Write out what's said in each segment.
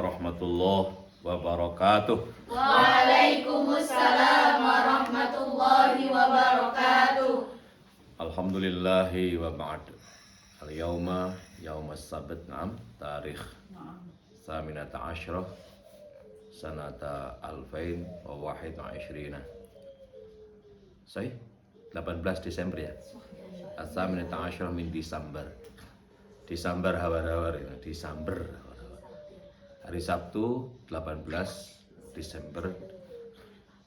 warahmatullahi wabarakatuh. Waalaikumsalam warahmatullahi wabarakatuh. Alhamdulillahi wa ba'd. Al-yawma yawmas sabt, tarikh Saminata Ashrah Sanata Alfain wa wahid wa ishrina. 18 Desember ya. Saminata Ashrah min Desember. Desember hawar-hawar ya. Desember hawar-hawar. Hari Sabtu 18 Desember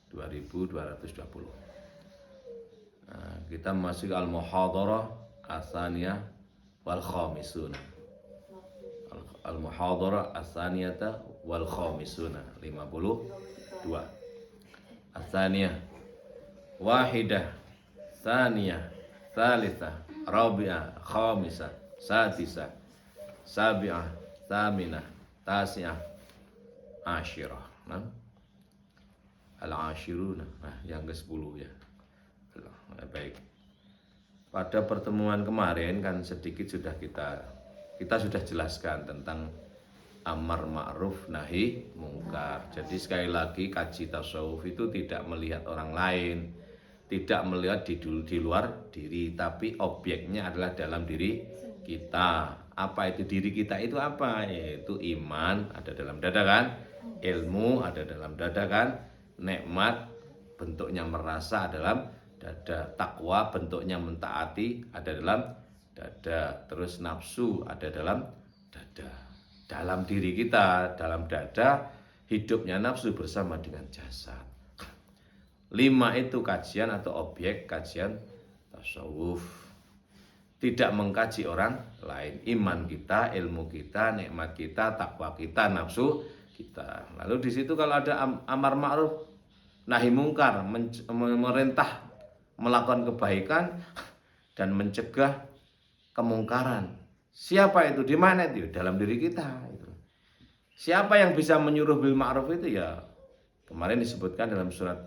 2220. Nah, kita masuk al-muhadarah as-saniyah wal khamisuna. Al-muhadarah as-saniyata wal khamisuna 52. As-saniyah wahidah, saniyah, thalithah, rabi'ah, khamisah, sadisah, sabi'ah, thaminah, tasi'ah, ashirah. Nah, al-ashiruna, nah, yang ke-10 ya. Baik. Pada pertemuan kemarin kan sedikit sudah kita sudah jelaskan tentang amar ma'ruf nahi mungkar. Jadi sekali lagi kaji tasawuf itu tidak melihat orang lain, tidak melihat di luar diri, tapi objeknya adalah dalam diri kita. Apa itu diri kita itu apa? Yaitu iman ada dalam dada kan, ilmu ada dalam dada kan, nikmat bentuknya merasa dalam dada, takwa bentuknya mentaati ada dalam dada, terus nafsu ada dalam dada. Dalam diri kita, dalam dada, hidupnya nafsu bersama dengan jasad. 5 itu kajian atau objek kajian tasawuf. Tidak mengkaji orang lain. Iman kita, ilmu kita, nikmat kita, takwa kita, nafsu kita. Lalu di situ kalau ada amar ma'ruf nahi mungkar, merintah melakukan kebaikan dan mencegah kemungkaran. Siapa itu? Di mana itu? Dalam diri kita. Siapa yang bisa menyuruh bil ma'ruf itu ya? Kemarin disebutkan dalam surat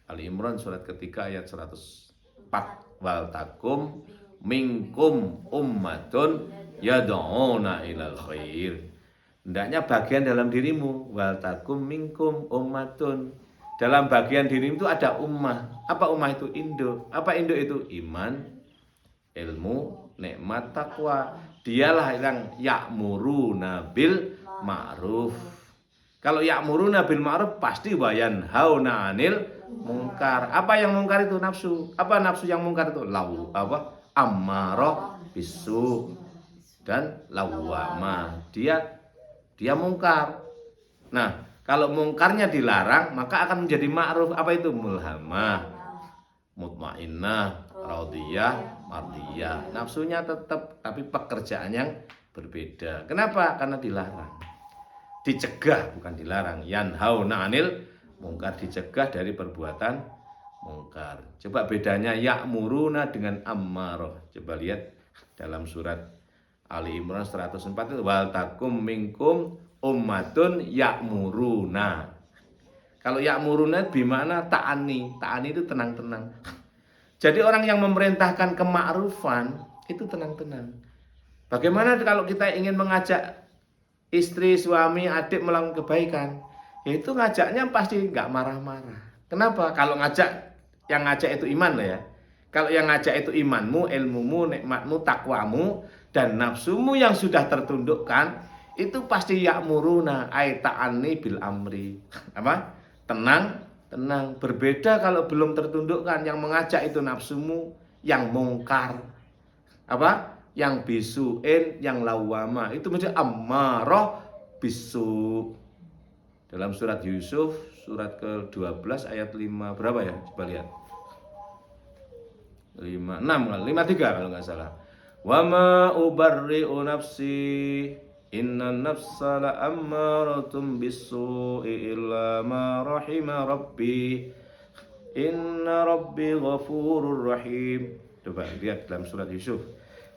Ali Imran surat ketiga ayat 104. Wal takum minkum ummatun yad'una ilal khair. Hendaknya bagian dalam dirimu. Wal takum minkum ummatun. Dalam bagian dirimu itu ada ummah. Apa ummah itu? Indo. Apa Indo itu? Iman, ilmu, nikmat, takwa. Dialah yang ya'muruna bil ma'ruf. Kalau ya'muruna bil ma'ruf pasti wayan hauna 'anil mungkar. Apa yang mungkar itu? Nafsu. Apa nafsu yang mungkar itu? Ammarah bisu dan lawwamah. Dia mungkar. Nah, kalau mungkarnya dilarang maka akan menjadi ma'ruf. Apa itu? Mulhamah, mutmainnah, radiyah, mardiyah. Nafsunya tetap tapi pekerjaan yang berbeda. Kenapa? Karena dilarang. Dicegah bukan dilarang. Yanhauna 'anil mungkar, dicegah dari perbuatan mungkar. Coba bedanya ya'muruna dengan ammarah. Coba lihat dalam surat Ali Imran 104 itu wal takum minkum ummatun ya'muruna. Kalau ya'muruna bimana ta'ani. Ta'ani itu tenang-tenang. Jadi orang yang memerintahkan kema'rufan itu tenang-tenang. Bagaimana kalau kita ingin mengajak istri, suami, adik melakukan kebaikan? Yaitu ngajaknya pasti nggak marah-marah. Kenapa? Kalau yang ngajak itu iman loh ya. Kalau yang ngajak itu imanmu, ilmumu, nikmatmu, takwamu, dan nafsumu yang sudah tertundukkan, itu pasti ya'muruna ay ta'ani bil amri. Apa? Tenang. Berbeda kalau belum tertundukkan, yang mengajak itu nafsumu, yang mungkar. Apa? Yang bisuin, yang lawama. Itu mesti ammarah bisu. Dalam surat Yusuf, surat ke-12 ayat 5 berapa ya? Coba lihat. 53 kalau nggak salah. Wa ma ubarri'u nafsi inna nafsa la'ammaratun bis-su'i illa ma rahima rabbi inna rabbi ghafurur rahim. Coba lihat dalam surat Yusuf.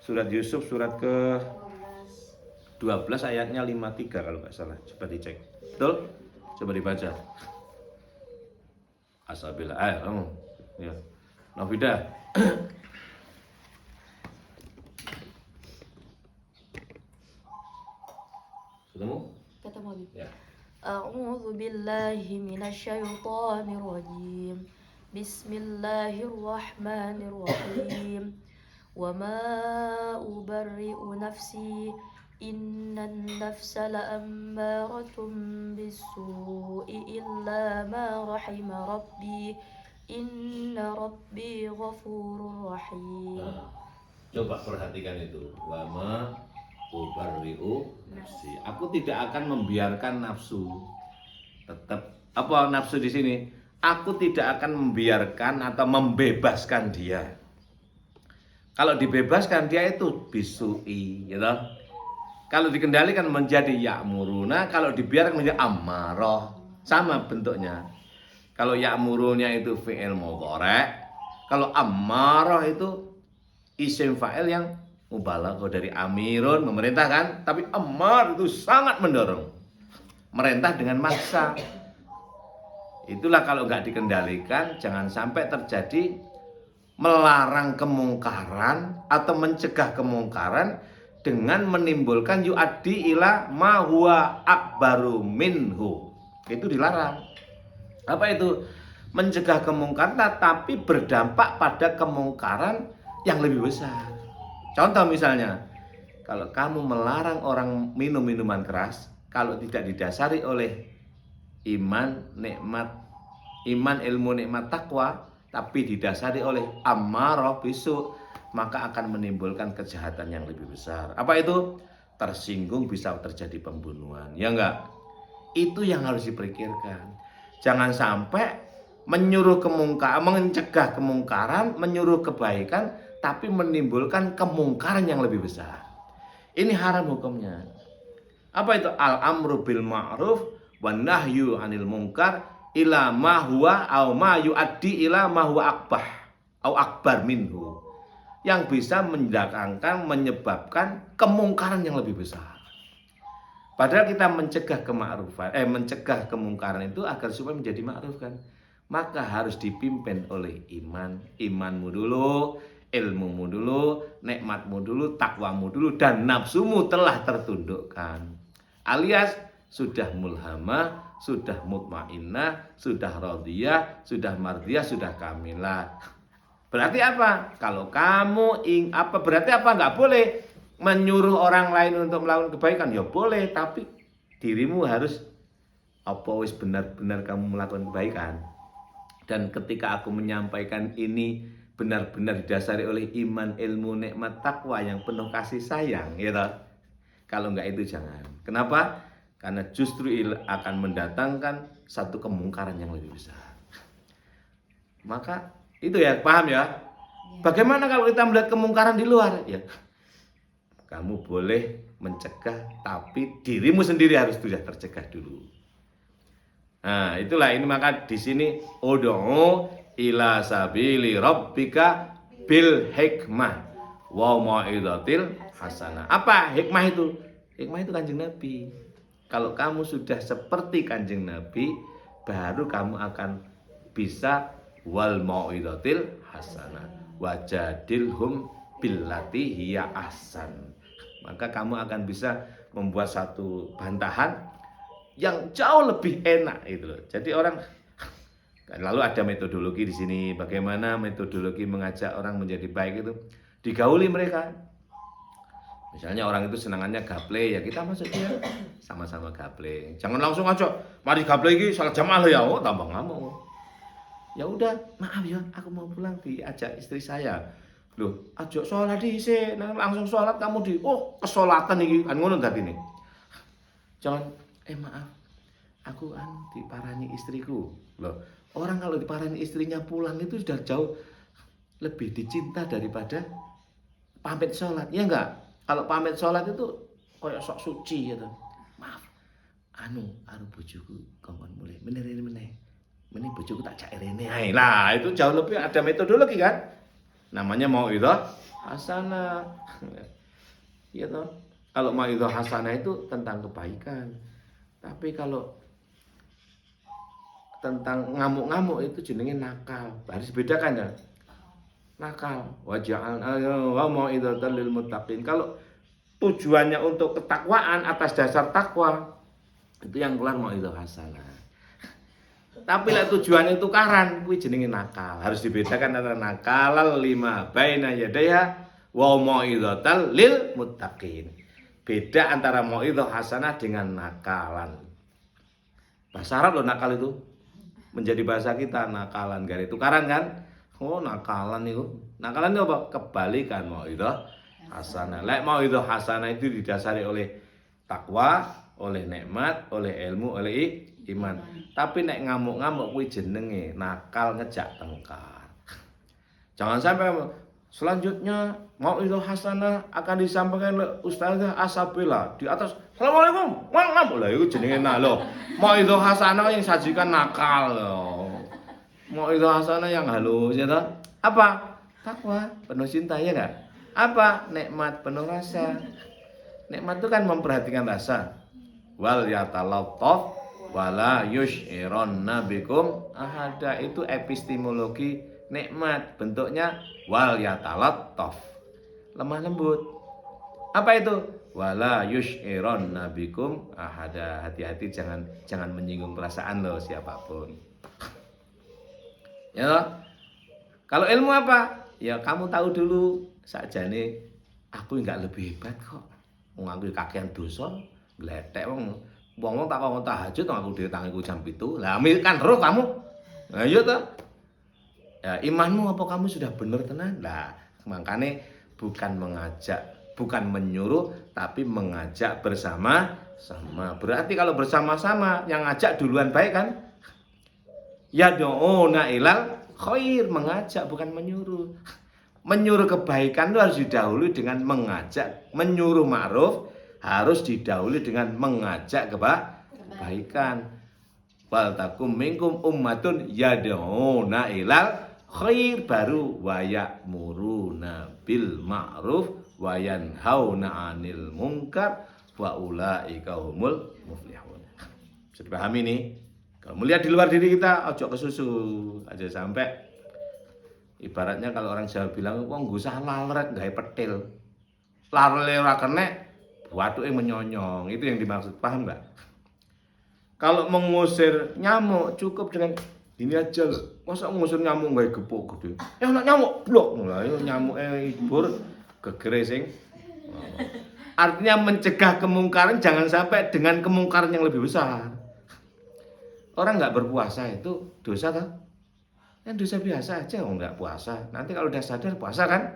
Surat Yusuf surat ke-12 ayatnya 53 kalau nggak salah. Coba dicek. Betul? Coba dibaca. Asabil kamu. Ya. Nafidah. Ketemu? Ya. أعوذ بالله من الشيطان الرجيم بسم الله الرحمن الرحيم وما أبرئ نفسي إن النفس لأمارة بالسوء إلا ما رحم ربي إن ربي غفور رحيم. Nah, coba perhatikan itu. Wama ubarri'u nafsi. Aku tidak akan membiarkan nafsu. Tetap apa nafsu di sini? Aku tidak akan membiarkan atau membebaskan dia. Kalau dibebaskan dia itu bisui, gitu. Kalau dikendalikan menjadi ya'muruna, kalau dibiarkan menjadi ammarah. Sama bentuknya. Kalau ya'murunya itu fi'il mudhari', kalau ammarah itu isim fa'il yang mubalaghah dari amirun, memerintah kan, tapi ammar itu sangat mendorong, merintah dengan maksa. Itulah kalau nggak dikendalikan, jangan sampai terjadi melarang kemungkaran atau mencegah kemungkaran dengan menimbulkan yu'addi ila ma huwa akbaru minhu. Itu dilarang. Apa itu? Mencegah kemungkaran tapi berdampak pada kemungkaran yang lebih besar. Contoh misalnya, kalau kamu melarang orang minum minuman keras, kalau tidak didasari oleh iman, nikmat, iman, ilmu, nikmat, takwa, tapi didasari oleh ammarah bisu, maka akan menimbulkan kejahatan yang lebih besar. Apa itu? Tersinggung bisa terjadi pembunuhan. Ya enggak? Itu yang harus dipikirkan. Jangan sampai menyuruh kemungkaran, mencegah kemungkaran, menyuruh kebaikan, tapi menimbulkan kemungkaran yang lebih besar. Ini haram hukumnya. Apa itu? Al-amru bil ma'ruf wan nahyu 'anil munkar ila ma huwa au ma yuaddi ila ma huwa akbah au akbar minhu. Yang bisa mendatangkan, menyebabkan kemungkaran yang lebih besar. Padahal kita mencegah kema'rufan, mencegah kemungkaran itu agar supaya menjadi ma'ruf kan. Maka harus dipimpin oleh iman, imanmu dulu, ilmumu dulu, nikmatmu dulu, takwamu dulu, dan nafsumu telah tertundukkan. Alias sudah mulhamah, sudah mutmainnah, sudah radiyah, sudah mardiyah, sudah kamilah. Berarti apa? Kalau kamu berarti apa? Nggak boleh menyuruh orang lain untuk melakukan kebaikan. Ya boleh, tapi dirimu harus wis benar-benar kamu melakukan kebaikan. Dan ketika aku menyampaikan ini benar-benar didasari oleh iman, ilmu, nikmat, takwa yang penuh kasih sayang, gitu. Kalau enggak itu jangan. Kenapa? Karena justru akan mendatangkan satu kemungkaran yang lebih besar. Maka itu ya, paham ya? Bagaimana kalau kita melihat kemungkaran di luar? Ya, kamu boleh mencegah, tapi dirimu sendiri harus sudah tercegah dulu. Nah, itulah ini, maka di sini ud'u ila sabili rabbika bil hikmah wa mau'izatil hasanah. Apa hikmah itu? Hikmah itu Kanjeng Nabi. Kalau kamu sudah seperti Kanjeng Nabi, baru kamu akan bisa wal mau'izatil hasanah wajadilhum billati hiya ahsan. Maka kamu akan bisa membuat satu bantahan yang jauh lebih enak itu loh. Jadi orang, lalu ada metodologi di sini, bagaimana metodologi mengajak orang menjadi baik itu digauli mereka. Misalnya orang itu senangannya gaple, ya kita masuk dia sama-sama gaple. Jangan langsung aja, mari gaple iki salah jamaah ya, oh tambah ngamuk. Ya udah, maaf ya, aku mau pulang, diajak istri saya. Loh, ajak sholat dhisik, langsung sholat kamu kesolatan iki kan ngono dadine. Jangan maaf, aku diparani istriku. Loh, orang kalau diparani istrinya pulang itu sudah jauh lebih dicinta daripada pamit sholat, ya enggak? Kalau pamit sholat itu kayak sok suci gitu. Maaf, bojoku kongkon mulai meneh bojoku tak cak rene ae. Lah, itu jauh lebih ada metodologi kan? Namanya mau'izah hasanah. Ya toh? Kalau mau'izah hasanah itu tentang kebaikan. Tapi kalau tentang ngamuk-ngamuk itu jenenge nakal. Harus dibedakan ya. Nakal, wa mau'izatan lil muttaqin. Kalau tujuannya untuk ketakwaan atas dasar takwa, Itu yang keluar mau'izah hasanah. Tapi lek tujuannya tukaran kuwi jenenge nakal. Harus dibedakan antara nakal lima baina yadayha wa mau'izatal lil muttaqin. Beda antara mau'izah hasanah dengan nakalan. Bahasa Arab loh nakal itu. Menjadi bahasa kita nakalan gare tukaran kan? Oh, nakalan itu. Nakalan itu apa? Kebalikan mau'izah hasanah. Lek mau'izah hasanah itu didasari oleh takwa, oleh nikmat, oleh ilmu, oleh iman. Tapi nek ngamuk-ngamuk kuwi jenenge nakal ngejak tengkar. Jangan sampai selanjutnya mau'izah hasanah akan disampaikan oleh Ustazah Asabila di atas Assalamualaikum. Ngamuk lah itu jenenge lho. Mau'izah hasanah yang sajikan nakal loh. Mau'izah hasanah yang halus ya toh? Apa? Takwa, penuh cinta ya enggak? Apa? Nikmat penuh rasa. Nikmat itu kan memperhatikan rasa. Wal yatalattaf wala yushironna bikum ahada, itu epistemologi nikmat, bentuknya wal yatalattaf, lemah lembut. Apa itu? Wala yushironna bikum ahada, hati-hati jangan menyinggung perasaan lo siapapun. Ya. Kalau ilmu apa? Ya kamu tahu dulu sakjane aku enggak lebih hebat kok. Wong aku kakean dosa, gletek wong tak kok tahajud aku dhewe tangiku jam 7. Lah kan roh kamu. Lah iya toh. Ya imanmu apa kamu sudah bener tenan? Lah makane bukan mengajak, bukan menyuruh, tapi mengajak bersama-sama. Berarti kalau bersama-sama yang ngajak duluan baik kan? Ya do'una ilal khair, mengajak bukan menyuruh. Menyuruh kebaikan itu harus didahului dengan mengajak. Menyuruh ma'ruf harus didahului dengan mengajak kebaikan. Wal takum minkum ummatun yad'una ilal khair, baru wa ya'muruna bil ma'ruf wa yanhauna 'anil munkar wa ulaika humul muflihun. Bisa dipahami nih? Kalau melihat di luar diri kita, ojo kesusu aja sampai ibaratnya kalau orang Jawa bilang, wong gak usah lalret gawe petil. Larle ora kenek, watuke menyonyong. Itu yang dimaksud, paham enggak? Kalau mengusir nyamuk cukup dengan ini aja loh. Masa ngusir nyamuk gawe gepuk gede. Ya anak nyamuk blok. Lah yo nyamuke ibur gegere sing. Artinya mencegah kemungkaran, jangan sampai dengan kemungkaran yang lebih besar. Orang enggak berpuasa itu dosa kan? Kan dosa biasa aja, enggak puasa. Nanti kalau udah sadar puasa kan,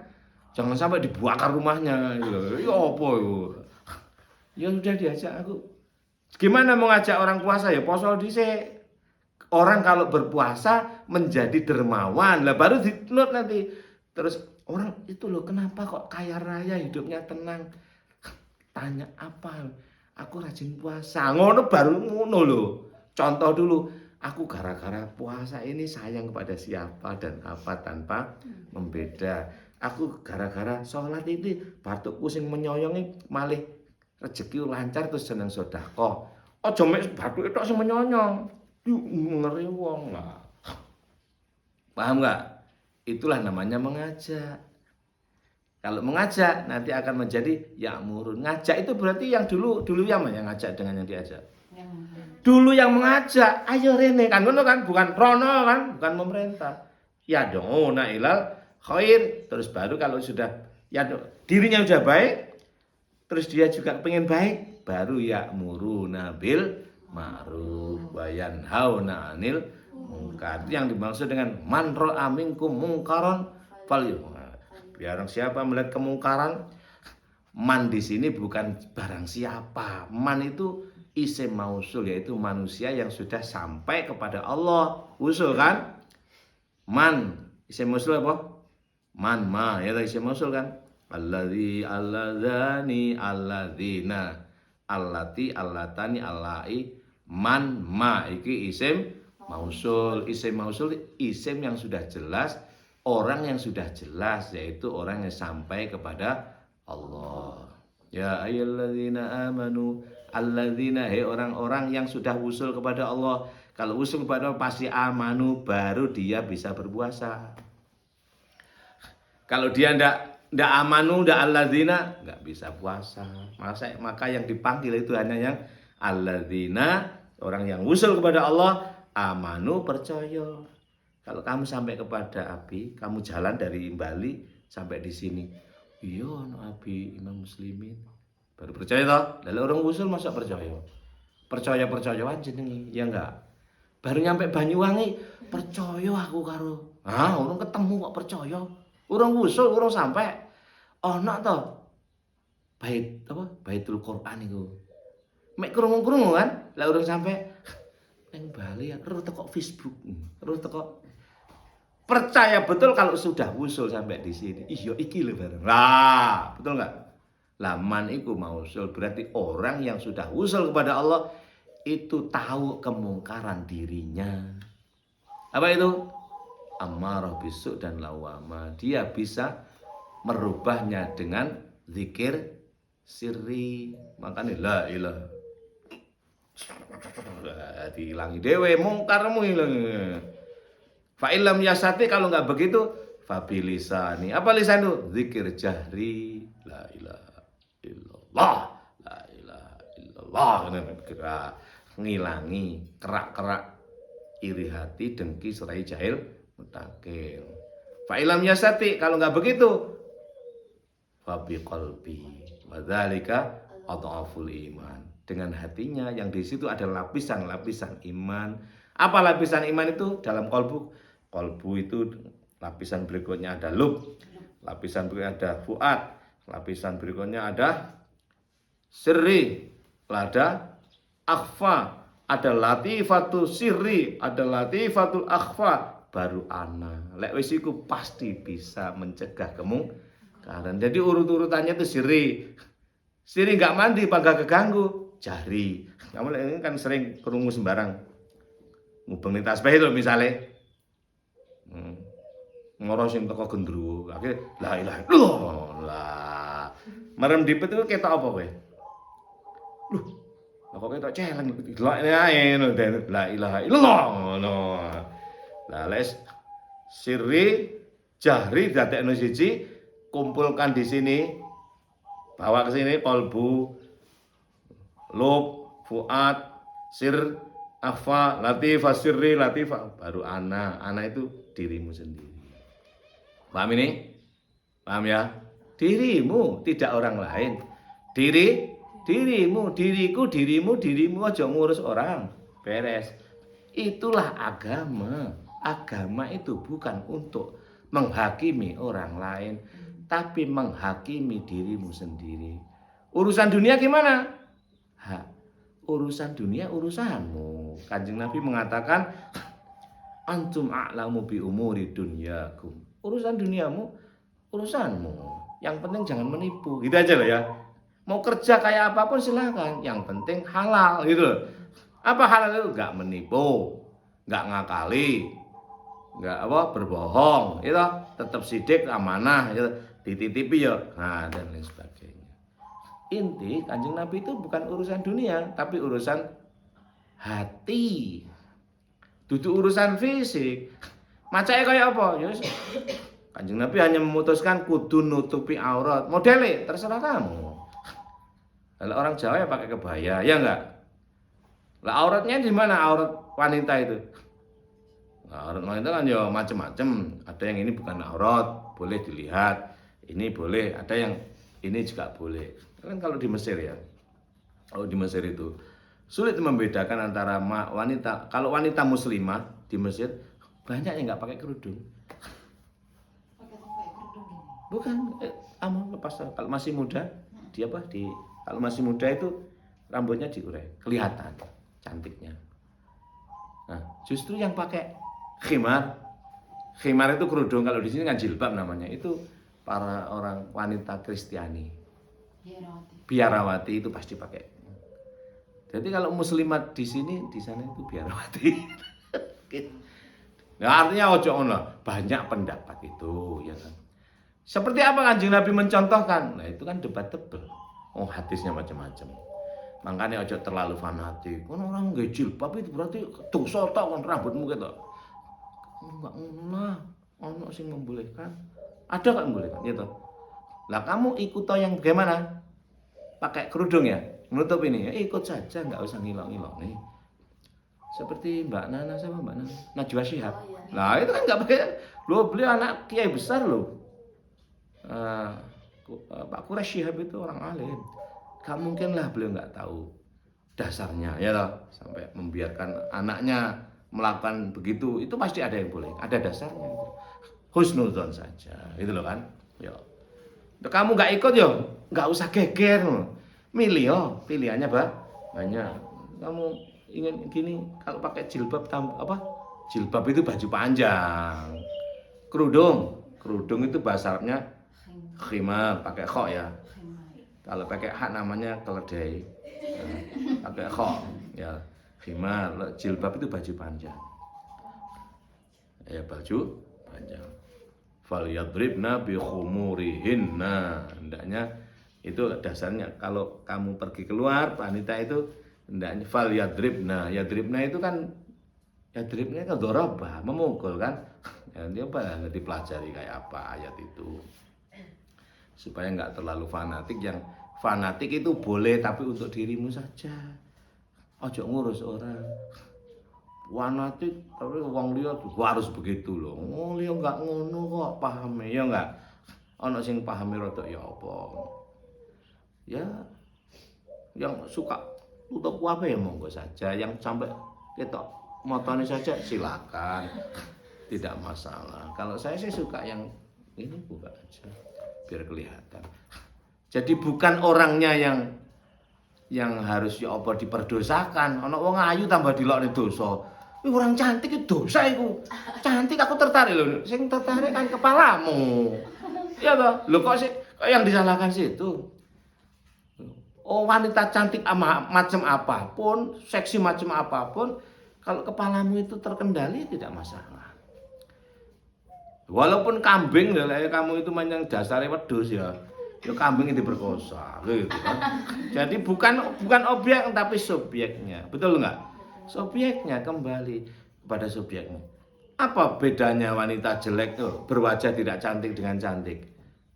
jangan sampai dibakar rumahnya. Ya apa itu? Ya sudah diajak aku. Gimana mau ngajak orang puasa ya poso dhisik. Orang kalau berpuasa menjadi dermawan, lah baru dinut nanti. Terus orang itu loh kenapa kok kaya raya hidupnya tenang? Tanya apa? Aku rajin puasa. Ngono baru ngono loh. Contoh dulu. Aku gara-gara puasa ini sayang kepada siapa dan apa tanpa membeda. Aku gara-gara sholat ini batukku sing menyoyongi malih rezeki lancar terus seneng sedekah. Aja mek batuk tok sing menyonyong. Ngeri wong lah. Paham enggak? Itulah namanya mengajak. Kalau mengajak nanti akan menjadi ya'murun. Ngajak itu berarti yang dulu yang mana yang ngajak dengan yang diajak? Dulu yang mengajak, ayo rene kan ngono kan, bukan rono kan, bukan pemerintah. Ya dong, nah ilal khair. Terus baru kalau sudah ya dirinya sudah baik, terus dia juga pengen baik, baru ya'muruna bil ma'ruf wa yanhauna 'anil munkar. Yang dimaksud dengan man ra'a minkum munkaran falyughayyirhu. Biar siapa melihat kemungkaran, man di sini bukan barang siapa. Man itu isim mausul, yaitu manusia yang sudah sampai kepada Allah. Usul kan? Man, isim mausul apa? Man ma, ya isim mausul kan? Alladzi alladzani alladzina allati allatani allai man ma, iki isim mausul. Isim mausul isim yang sudah jelas, orang yang sudah jelas, yaitu orang yang sampai kepada Allah. Ya ayyuhalladzina amanu alladzina, hei orang-orang yang sudah usul kepada Allah. Kalau usul kepada Allah pasti amanu, baru dia bisa berpuasa. Kalau dia ndak amanu, ndak alladzina, nggak bisa puasa. Maka yang dipanggil itu hanya yang Alladzina, orang yang usul kepada Allah, amanu, percaya. Kalau kamu sampai kepada Abi, kamu jalan dari Bali sampai di sini, iya no Abi Imam Muslimin, baru percaya toh. Lalu orang usul masa percaya? Percaya jenenge, ya enggak? Baru nyampe Banyuwangi, percaya aku karo. Orang ketemu kok percaya. Orang usul, orang sampai. Ono toh Baitul Quran itu. Mek krungu-krungu kan, lah urung sampai nang Bali ya, terus teko Facebook, terus teko percaya betul kalau sudah usul sampai di sini. Iya iki lho bareng. Lah, betul enggak? Laman iku mau usul berarti orang yang sudah usul kepada Allah itu tahu kemungkaran dirinya. Apa itu? Ammarah bisu dan lawama. Dia bisa merubahnya dengan zikir sirri. Makanya la ilaha, dihilangi dewe mungkarmu hilang. Fa illam yasati, kalau nggak begitu fabilisani. Apa lisan itu? Zikir jahri, la ilaha illallah, la ilaha illallah. Gerak ngilangi kerak-kerak iri hati, dengki, serai, jahil, mutakil. Fa illam yasati, kalau nggak begitu fabi qalbi wadzalika adhaful iman. Dengan hatinya yang di situ ada lapisan-lapisan iman. Apa lapisan iman itu? Dalam kolbu. Kolbu itu lapisan berikutnya ada lub, lapisan berikutnya ada fuad, lapisan berikutnya ada sirri, ada akhfa, ada latifatu sirri, ada latifatul akhfa, baru ana. Lek wis iku pasti bisa mencegah kemungkaran. Jadi urut-urutannya itu sirri. Sirri enggak mandi pagak keganggu, jari. Kamu ini kan sering kerungu sembarang. Ngubeng tasbih itu misalnya. Ngoro sing teko gendruwo, akhire la ilaha illallah. Merem dipet itu ketok apa kowe? Loh, kok ketok celeng delok ae ngono, la ilaha illallah ngono. Lah les sirri jahri dadekno siji, kumpulkan di sini. Bawa ke sini kolbu, lub, fuad, sir, akhfa, latifah, sirri, latifah, baru ana. Ana itu dirimu sendiri. Paham ini? Paham ya? Dirimu, tidak orang lain. Dirimu, diriku, dirimu aja ngurus orang. Beres. Itulah agama. Agama itu bukan untuk menghakimi orang lain, tapi menghakimi dirimu sendiri. Urusan dunia gimana? Urusan dunia urusanmu. Kanjeng Nabi mengatakan, antum a'lamu bi umuri dunyakum. Urusan duniamu urusanmu. Yang penting jangan menipu. Gitu aja loh ya. Mau kerja kayak apapun silakan. Yang penting halal gitu loh. Apa halal itu? Enggak menipu, enggak ngakali, enggak berbohong, itu tetap sidik, amanah, gitu. Dititipi ya. Nah, dan lain sebagainya. Inti Kanjeng Nabi itu bukan urusan dunia, tapi urusan hati. Duduk urusan fisik. Macake kaya apa? Ya Kanjeng Nabi hanya memutuskan kudu nutupi aurat. Modele terserah kamu. Kalau orang Jawa ya pakai kebaya, ya enggak? Lah auratnya di mana aurat wanita itu? Nah, aurat wanita kan ya macam-macam. Ada yang ini bukan aurat, boleh dilihat. Ini boleh, ada yang ini juga boleh. Kan kalau di Mesir ya. Kalau di Mesir itu sulit membedakan antara wanita. Kalau wanita muslimah di Mesir banyak yang nggak pakai kerudung. Bukan, lepas kalau masih muda kalau masih muda itu rambutnya diurai, kelihatan cantiknya. Nah, justru yang pakai khimar itu kerudung, kalau di sini kan jilbab namanya, itu para orang wanita Kristiani. Biarawati itu pasti pakai. Jadi kalau muslimat di sini, di sana itu biarawati. Nah, artinya ojo ngono, banyak pendapat itu, ya kan. Seperti apa Kanjeng Nabi mencontohkan? Nah, itu kan debatable. Oh, hadisnya macam-macam. Makanya ojo terlalu fanatik. Kan orang nggak jilbab itu berarti dosa tok kan rambutmu gitu. Enggak ngono. Ono sing membolehkan. Ada kan membolehkan gitu. Lah kamu ikut yang bagaimana? Pakai kerudung ya? menutup ini, ikut saja, nggak usah ngilok-ngilok nih. Seperti Mbak Nana sama Mbak Nana, Najwa Shihab. Nah itu kan nggak pakai, loh beliau anak kiai besar loh. Pak Quraisy Shihab itu orang alim. Gak mungkin lah beliau nggak tahu dasarnya, ya loh, sampai membiarkan anaknya melakukan begitu. Itu pasti ada yang boleh, ada dasarnya. Husnuzon saja, itu loh kan. Ya. Kamu nggak ikut yo, nggak usah geger. Milih yo, pilihannya banyak. Kamu ingin gini, kalau pakai jilbab jilbab itu baju panjang. Kerudung itu bahasa Arabnya khimar, pakai kho ya. Kalau pakai hak namanya keledai. Pakai kho ya, khimar. Jilbab itu baju panjang. Ya baju panjang. Falyadribna bi khumurihinna. Hendaknya itu dasarnya kalau kamu pergi keluar wanita itu hendaknya falyadribna. Yadribna itu kan yadribna kan doraba, memukul kan. Ya, dia apa dipelajari kayak apa ayat itu. Supaya enggak terlalu fanatik. Yang fanatik itu boleh tapi untuk dirimu saja. Ojo ngurus orang. Fanatik tapi wong liya harus begitu loh. Wong liya enggak ngono kok pahame ya enggak. Ana sing pahame rada ya apa. Ya yang suka tutup apa ya monggo saja, yang sampai ketok motone saja silakan. Tidak masalah. Kalau saya sih suka yang ini buka aja biar kelihatan. Jadi bukan orangnya yang harus ya apa diperdosakan. Ana wong ayu tambah dilokne dosa. Orang cantik itu dosa itu. Cantik aku tertarik loh. Sing tertarik kan kepalamu. Ya toh? Loh kok yang disalahkan situ? Oh wanita cantik macam apapun, seksi macam apapun, kalau kepalamu itu terkendali tidak masalah. Walaupun kambing kamu itu yang dasarnya wedhus ya. Ya kambing itu diperkosa gitu kan. Jadi bukan objek tapi subjeknya. Betul enggak? Subjeknya kembali kepada subjeknya. Apa bedanya wanita jelek tuh berwajah tidak cantik dengan cantik?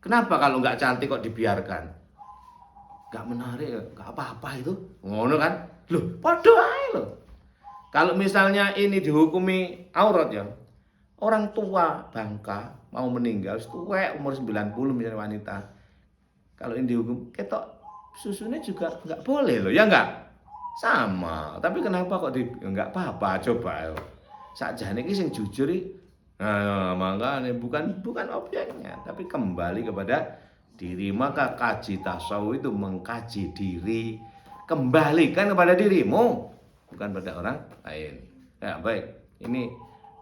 Kenapa kalau nggak cantik kok dibiarkan? Nggak menarik, nggak apa-apa itu, ngono kan? Loh, podo ae loh. Kalau misalnya ini dihukumi aurat ya, orang tua bangka mau meninggal, tuwek umur 90 misalnya wanita. Kalau ini dihukum, ketok susunya juga nggak boleh loh, ya nggak? Sama, tapi kenapa kok enggak apa-apa coba. Sakjane iki sing jujur iki. Nah, makanya bukan objeknya, tapi kembali kepada diri. Maka kaji tasawuf itu mengkaji diri, kembalikan kepada dirimu, bukan pada orang lain. Ya, baik. Ini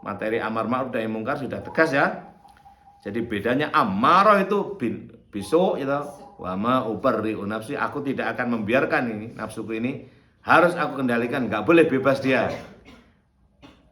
materi amar ma'ruf nahi mungkar sudah tegas ya. Jadi bedanya amarah itu besok itu wa ma ubarri'u nafsi, aku tidak akan membiarkan ini nafsuku ini. Harus aku kendalikan, nggak boleh bebas dia.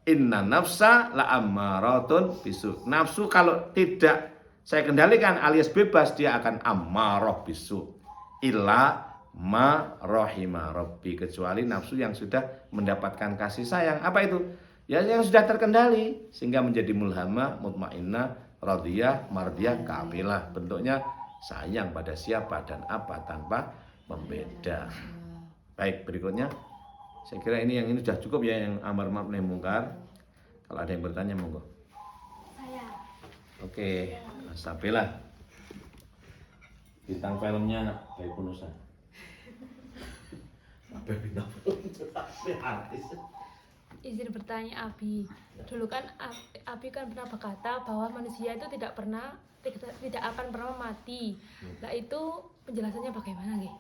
Inna nafsa la ammaratun bisu. Nafsu kalau tidak saya kendalikan alias bebas, dia akan ammarah bisu. Illa ma rahima rabbi, kecuali nafsu yang sudah mendapatkan kasih sayang. Apa itu? Ya yang sudah terkendali sehingga menjadi mulhamah, mutmainnah, radiyah, mardiyah, kamilah. Bentuknya sayang pada siapa dan apa tanpa membeda. Baik, berikutnya saya kira ini sudah cukup ya yang amar ma'ruf nahi mungkar. Kalau ada yang bertanya monggo. Saya. Oke, sampailah bintang filmnya Baikun Nusa. Sampai bintang film artis. Izin bertanya Abi. Dulu kan Abi kan pernah berkata bahwa manusia itu tidak akan pernah mati. Nah itu penjelasannya bagaimana nggih?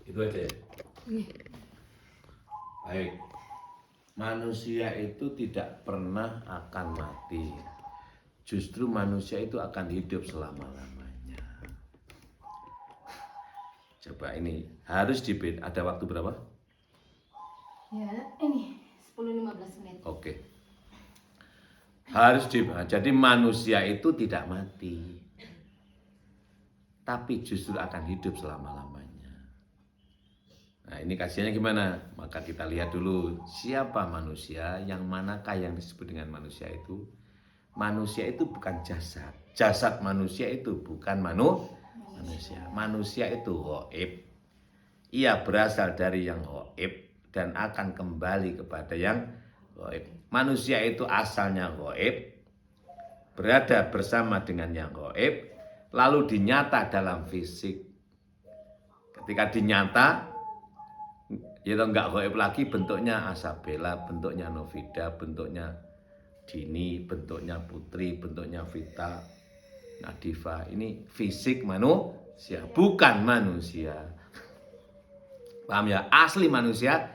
Itu aja ya. Baik. Manusia itu tidak pernah akan mati. Justru manusia itu akan hidup selama-lamanya. Coba ini harus ada waktu berapa? Ya, ini 10-15 menit. Oke. Harus jadi manusia itu tidak mati. Tapi justru akan hidup selama-lamanya. Nah ini kajiannya gimana? Maka kita lihat dulu siapa manusia, yang manakah yang disebut dengan manusia itu. Manusia itu bukan jasad. Jasad manusia itu bukan Manusia itu gaib. Ia berasal dari yang gaib dan akan kembali kepada yang gaib. Manusia itu asalnya gaib, berada bersama dengan yang gaib, lalu dinyata dalam fisik. Ketika dinyata, ya enggak gaib lagi, bentuknya Asabela, bentuknya Novida, bentuknya Dini, bentuknya Putri, bentuknya Vita, Nadifa. Ini fisik manusia, bukan manusia. Paham ya? Asli manusia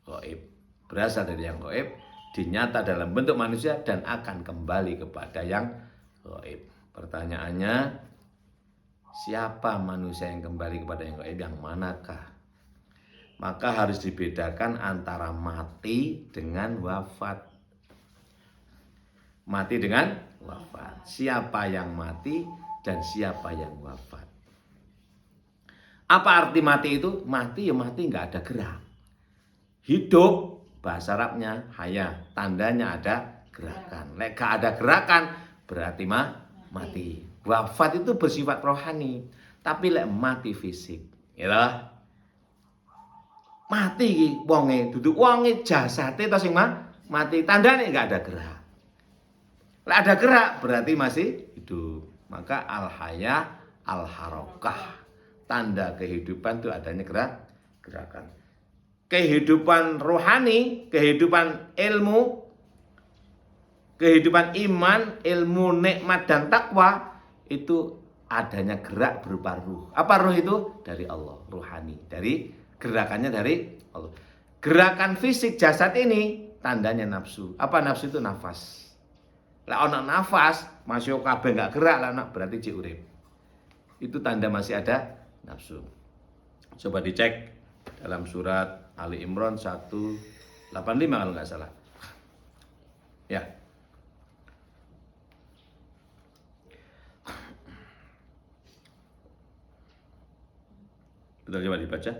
gaib, berasal dari yang gaib, dinyata dalam bentuk manusia dan akan kembali kepada yang gaib. Pertanyaannya, siapa manusia yang kembali kepada yang gaib? Yang manakah? Maka harus dibedakan antara mati dengan wafat. Mati dengan wafat. Siapa yang mati dan siapa yang wafat. Apa arti mati itu? Mati ya mati, nggak ada gerak. Hidup, bahasa Arabnya haya, tandanya ada gerakan. Lek gak ada gerakan, berarti mati. Wafat itu bersifat rohani, tapi lek mati fisik, ya mati wonge, duduk wonge jasate to sing mati, tandane nggak ada gerak. Lek ada gerak berarti masih hidup. Maka al-haya al-harokah. Tanda kehidupan itu adanya gerakan. Kehidupan rohani, kehidupan ilmu, kehidupan iman, ilmu, nikmat dan takwa itu adanya gerak berupa ruh. Apa ruh itu? Dari Allah, rohani. Dari gerakannya dari Allah. Gerakan fisik jasad ini tandanya nafsu. Apa nafsu itu? Nafas. Lah ana nafas, masih kabeh enggak gerak lah berarti cek urip. Itu tanda masih ada nafsu. Coba dicek dalam surat Ali Imran 185 kalau nggak salah. Ya. Betul, coba dibaca.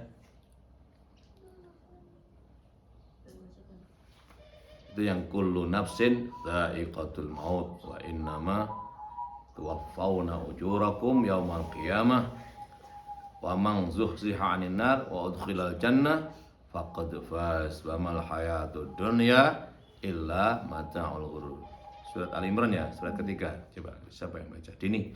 Itu yang kullu nafsin dha'iqatul maut wa innama tuwaffawna ujurakum yaumal qiyamah wa man zuhziha 'anil nar wa udkhilal jannah faqad faz wa mal hayatud dunya illa mata'ul ghurur. Surat Al Imran ya, surat ketiga. Coba siapa yang baca? Dini.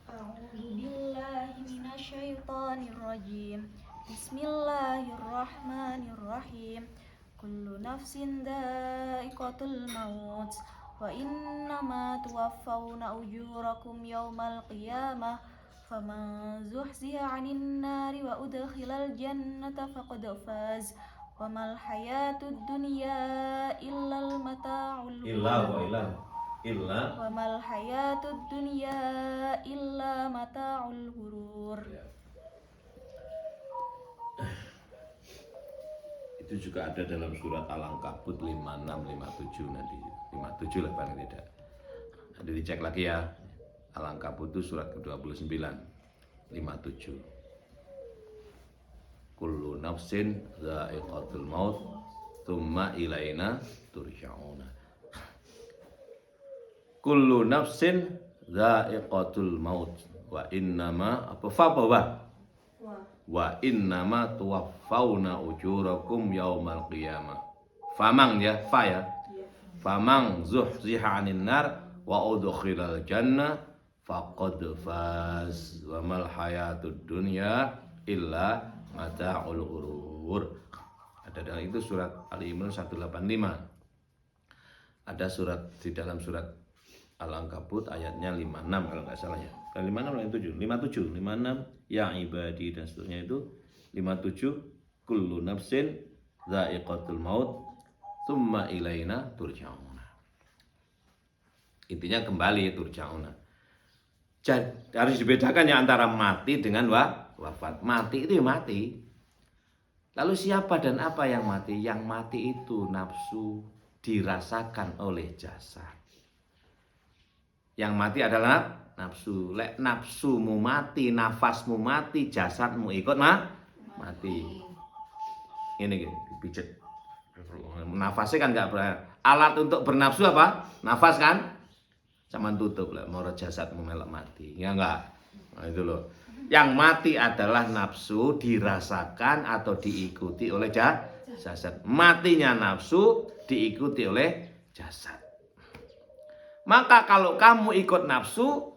A'udzubillahi minasyaitonirrajim. Bismillahirrahmanirrahim. Kullu nafsin dha'iqatul maut wa innama tuwaffawna ujurakum yaumal qiyamah faman zuhziha 'anil nari wa udkhilal jannata faqad faz wa mal hayatud dunya illal mata'ul wa mal hayatud dunya illa mata'ul ghurur. Itu juga ada dalam surat Al-Ankabut 56 57 nanti. 57 lah paling tidak. Nanti dicek lagi ya. Al-Ankabut itu surat ke-29 57. Kullu nafsin dha'iqatul maut tsumma ilaina turja'una. Kullu nafsin dha'iqatul maut wa innama wa innama tuwaffawna ujurakum yaumal qiyamah. Famang ya, fa ya. Famang zuhziha 'anil nar wa udkhilal jannah faqad faz wa mal hayatud dunya illa mata'ul ghurur. Ada dalam itu surat Ali Imran 185. Ada surat di dalam surat Al-Ankabut ayatnya 56 kalau nggak salah ya. 56 atau 57? 56 ya ibadi dan seterusnya itu 57 kullu nafsin dha'iqatul maut tsumma ilaina turja'una. Intinya kembali turja'una. Jadi harus dibedakan ya antara mati dengan wafat. Mati itu ya mati. Lalu siapa dan apa yang mati? Yang mati itu nafsu dirasakan oleh jasad. Yang mati adalah nafsu. Lek nafsumu mati, nafasmu mati, jasadmu ikut mati. Ini gitu, dipijat. Nafasnya kan nggak alat untuk bernafsu apa? Nafas kan? Cuman tutup lah, mau jasadmu melek mati. Ya enggak. Nah, itu loh. Yang mati adalah nafsu dirasakan atau diikuti oleh jasad. Matinya nafsu diikuti oleh jasad. Maka kalau kamu ikut nafsu,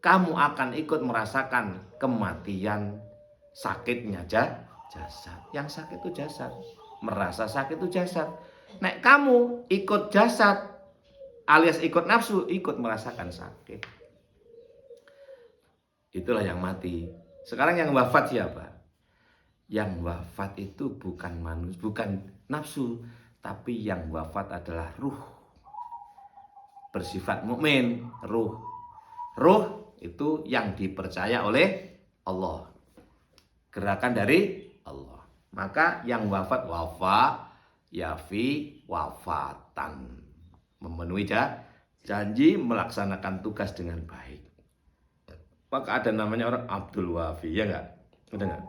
kamu akan ikut merasakan kematian, sakitnya jasad. Yang sakit itu jasad. Merasa sakit itu jasad. Nek kamu ikut jasad alias ikut nafsu, ikut merasakan sakit. Itulah yang mati. Sekarang yang wafat siapa? Yang wafat itu bukan manusia, bukan nafsu, tapi yang wafat adalah ruh. Bersifat mukmin, ruh. Ruh itu yang dipercaya oleh Allah. Gerakan dari Allah. Maka yang wafat yafi wafatan. Memenuhi janji melaksanakan tugas dengan baik. Maka ada namanya orang Abdul Wafi, ya enggak? Ada enggak?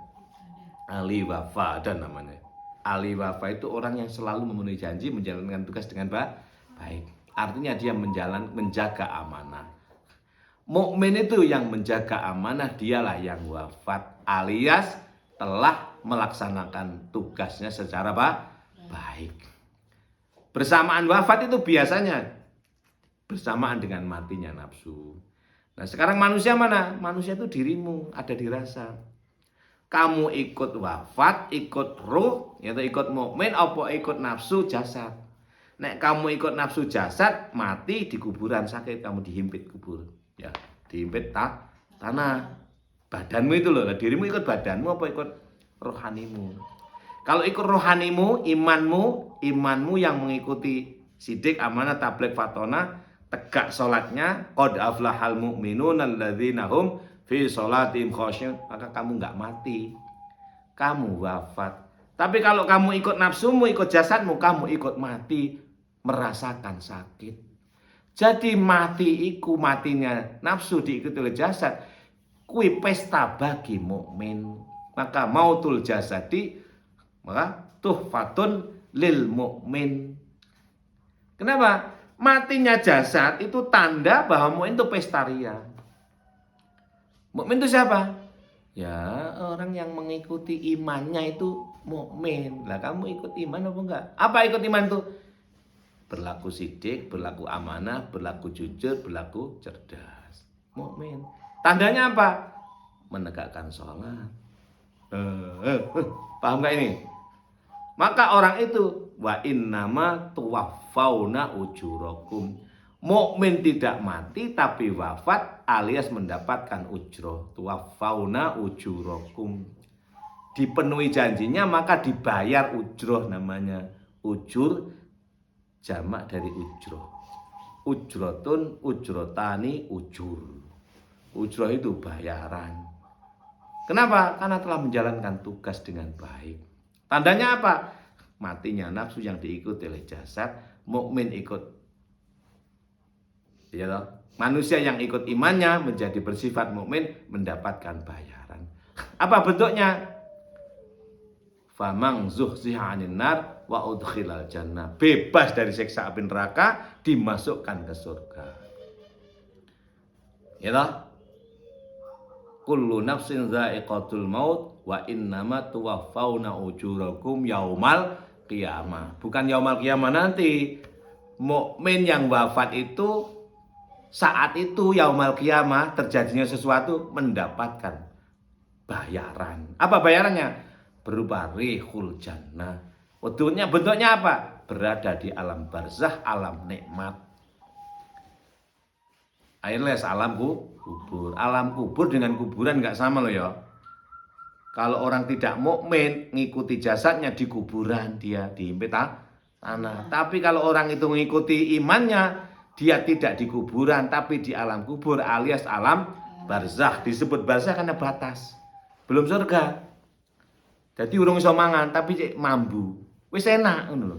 Ali Wafa ada namanya. Ali Wafa itu orang yang selalu memenuhi janji, menjalankan tugas dengan baik. Artinya dia menjaga amanah. Mukmin itu yang menjaga amanah, dialah yang wafat alias telah melaksanakan tugasnya secara baik. Bersamaan wafat itu biasanya bersamaan dengan matinya nafsu. Nah sekarang manusia mana? Manusia itu dirimu, ada di rasa. Kamu ikut wafat, ikut ruh, yaitu ikut mukmin, apa ikut nafsu jasad. Nek kamu ikut nafsu jasad, mati di kuburan sakit, kamu dihimpit kubur. Ya, dihimpit tanah. Badanmu itu loh, dirimu ikut badanmu apa ikut rohanimu. Kalau ikut rohanimu, imanmu yang mengikuti sidik, amanah, tabligh, fatona, tegak sholatnya, qad aflahal mu'minun alladzina hum fi sholatihim khashi'un, maka kamu enggak mati. Kamu wafat. Tapi kalau kamu ikut nafsumu, ikut jasadmu, kamu ikut mati, merasakan sakit. Jadi matinya nafsu diikuti oleh jasad, kui pesta bagi mukmin. Maka mautul jasadi, maka tuhfatun lil mukmin. Kenapa? Matinya jasad itu tanda bahwa mukmin itu pesta ria. Mukmin itu siapa? Ya orang yang mengikuti imannya itu mukmin. Lah kamu ikut iman apa enggak? Apa ikut iman itu? Berlaku sidik, berlaku amanah, berlaku jujur, berlaku cerdas. Mukmin. Tandanya apa? Menegakkan sholat. Paham gak ini? Maka orang itu wa innama tuwaffauna ujurakum. Mukmin tidak mati tapi wafat alias mendapatkan ujroh. Tuwaffauna ujurakum. Dipenuhi janjinya maka dibayar ujroh namanya. Ujur jamak dari ujroh. Ujrotun, ujrotani, ujur. Ujroh itu bayaran. Kenapa? Karena telah menjalankan tugas dengan baik. Tandanya apa? Matinya nafsu yang diikuti oleh jasad, mukmin ikut. Ya toh? Manusia yang ikut imannya menjadi bersifat mukmin mendapatkan bayaran. Apa bentuknya? Famang zuhziha 'anil nar wa udkhilal jannah. Bebas dari siksa api neraka, dimasukkan ke surga. Ya toh? Kullu nafsin dha'iqatul maut wa innama tuwaffawna ujurakum yaumal qiyamah. Bukan yaumal qiyamah nanti. Mukmin yang wafat itu saat itu yaumal qiyamah terjadinya sesuatu mendapatkan bayaran. Apa bayarannya? Berupa rihul jannah. Bentuknya apa? Berada di alam barzah, alam nikmat. Akhirnya alam kubur. Alam kubur dengan kuburan nggak sama loh ya. Kalau orang tidak mukmin ngikuti jasadnya di kuburan, dia dihimpit tanah. Tapi kalau orang itu mengikuti imannya, dia tidak di kuburan tapi di alam kubur alias alam barzah. Disebut barzah karena batas. Belum surga. Jadi urung iso mangan tapi cek mambu. Wis enak ngono lho.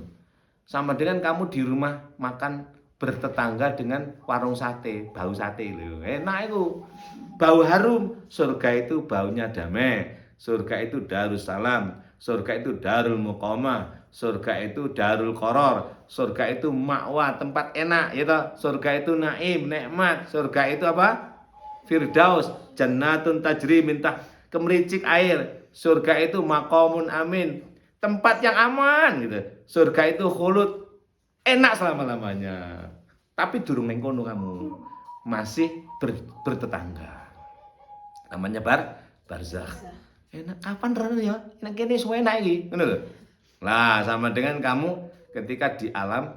Sama dengan kamu di rumah makan bertetangga dengan warung sate, bau sate lho. Enak itu. Bau harum. Surga itu baunya damai. Surga itu Darussalam. Surga itu Darul Muqamah. Surga itu Darul Qoror. Surga itu ma'wa, tempat enak, ya toh. Surga itu naim, nikmat. Surga itu apa? Firdaus, jannatun tajri min kemericik air. Surga itu maqamun amin, tempat yang aman gitu. Surga itu khulud, enak selama-lamanya. Tapi durung neng kono kamu. Masih bertetangga. Namanya barzakh. Enak kapan rene ya? Nek kene suwe enak iki, ngono lho. Lah sama dengan kamu ketika di alam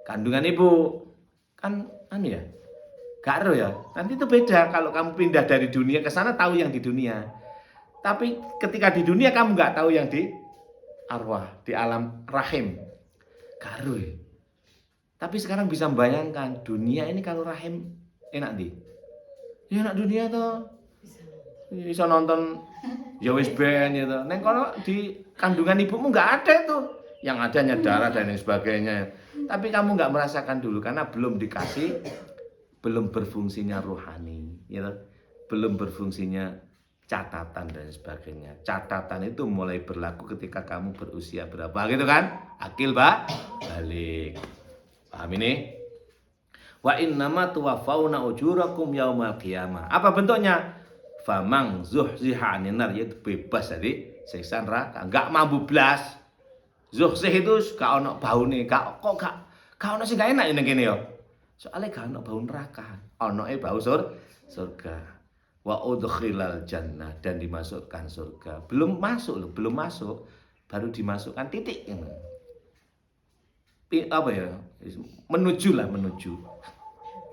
kandungan ibu. Kan anu ya. Gak ero ya. Nanti itu beda kalau kamu pindah dari dunia ke sana tahu yang di dunia. Tapi ketika di dunia kamu nggak tahu yang di arwah, di alam rahim. Gak ero ya. Tapi sekarang bisa membayangkan dunia ini kalau rahim enak di. Ya enak dunia toh. Bisa nonton ya wis ben gitu. Neng kono di kandungan ibumu nggak ada itu. Yang ada hanya darah dan lain sebagainya. Tapi kamu nggak merasakan dulu karena belum dikasih, belum berfungsinya rohani, gitu. Belum berfungsinya catatan dan sebagainya. Catatan itu mulai berlaku ketika kamu berusia berapa gitu kan? Akil balik. Paham ini? Wa innama tuwaffawna ujurakum yaumal qiyamah. Apa bentuknya? Famang zuhziha 'anil nar, yaitu bebas dari siksa neraka. Enggak mampu blas. Zuhzih itu gak ono baune, gak ono sing gak enak ning kene ya. Soale gak ono bau neraka, onoe bau surga. Wa udkhilal jannah, dan dimasukkan surga. Belum masuk loh, belum masuk, baru dimasukkan titik. Apa ya? Menuju.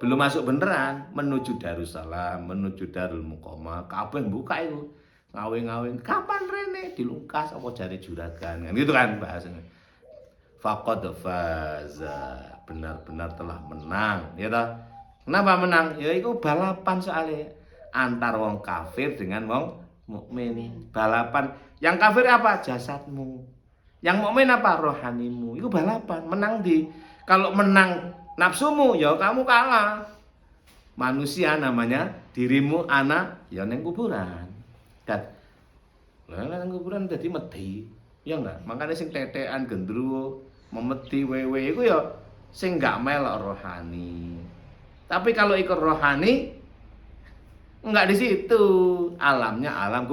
Belum masuk beneran, menuju Darussalam, menuju Darul Muqamah, kabeh buka itu. Ngawing-ngawing, kapan rene dilungkas apa jari juragan, kan gitu kan bahasanya. Faqad faza, benar-benar telah menang, ya toh. Kenapa menang? Ya itu balapan soalnya antar wong kafir dengan wong mukmin. Balapan. Yang kafir apa? Jasadmu. Yang mukmin apa? Rohanimu. Itu balapan, menang di. Kalau menang nafsumu, ya kamu kalah. Manusia namanya, dirimu anak, ya neng kuburan. Dan neng kuburan dadi medhi, ya enggak? Makanya sing tetean gendruwo, memedhi wewe iku ya sing enggak melok rohani. Tapi kalau ikut rohani enggak di situ. Alamnya alam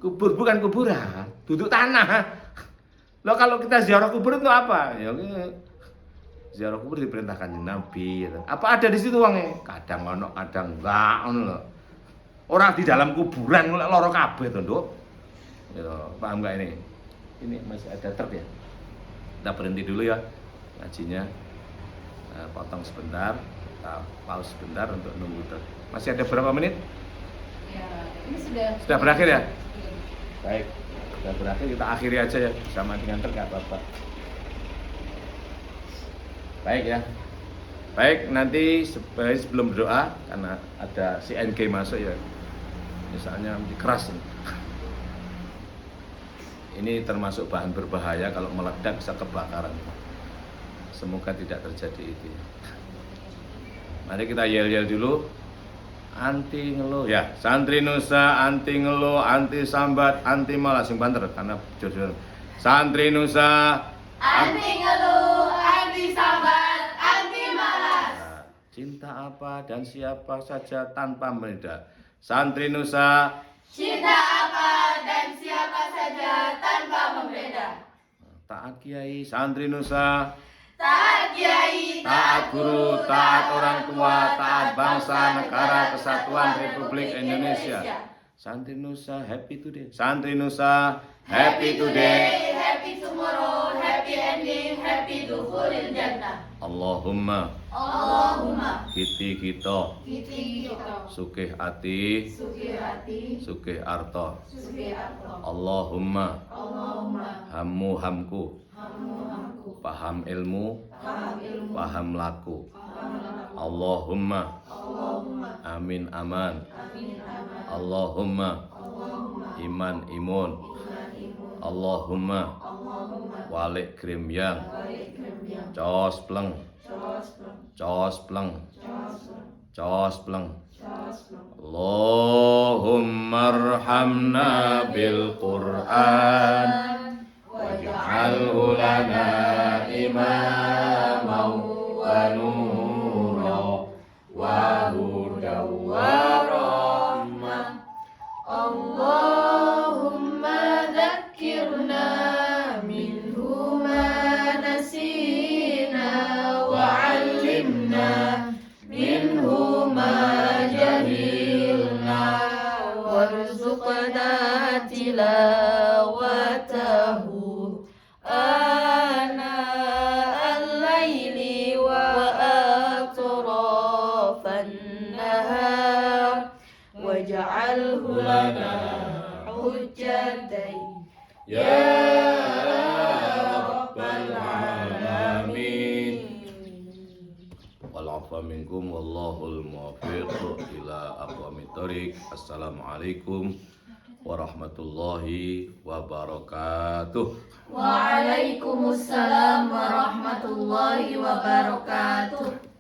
kubur, bukan kuburan, duduk tanah. Loh kalau kita ziarah kubur itu apa? Ya ziarah kubur diperintahkan Nabi. Apa ada di situ wonge? Kadang ono, kadang enggak ngono lho. Ora di dalam kuburan lek lara kabeh to, Nduk. Ya, paham enggak ini? Ini masih ada truk ya. Kita berhenti dulu ya ngajinya. Potong sebentar, kita pause sebentar untuk nunggu truk. Masih ada berapa menit? Ya, ini sudah berakhir ya? Baik, sudah berakhir, kita akhiri aja ya sama dengan truk, enggak apa-apa. Baik ya. Baik, nanti sebelum berdoa karena ada CNG masuk ya. Misalnya keras ini. Ini termasuk bahan berbahaya, kalau meledak bisa kebakaran. Semoga tidak terjadi itu. Mari kita yel-yel dulu. Anti ngeluh ya, santri Nusa anti ngeluh, anti sambat, anti malas sing banter karena jujur. Santri Nusa anti ngeluh, anti sambat, anti malas. Cinta apa dan siapa saja tanpa membeda. Santri Nusa Cinta apa dan siapa saja tanpa membeda. Taat kiai. Santri Nusa Taat kiai, taat guru, taat orang tua, taat bangsa, negara, kesatuan Republik Indonesia. Santri Nusa happy today. Santri Nusa happy today, happy tomorrow, happy ending, happy dukhulil jannah. Allahumma kiti kita sugih ati, sugih arta. Allahumma hammu hamku, paham ilmu, paham laku. Allahumma amin aman. Allahumma iman imun. Allahumma walik grimyang, cos pleng, cos pleng, cos pleng. Allahumma arhamna bil Qur'an waj'alhu lana imaman wa nura wa hudaw wa waj'alhu lana hujjatai ya rabbal alamin. Wal afa minkum wallahul muwaffiq ila aqwamit thoriq. Assalamualaikum warahmatullahi wabarakatuh. Waalaikumsalam warahmatullahi wabarakatuh.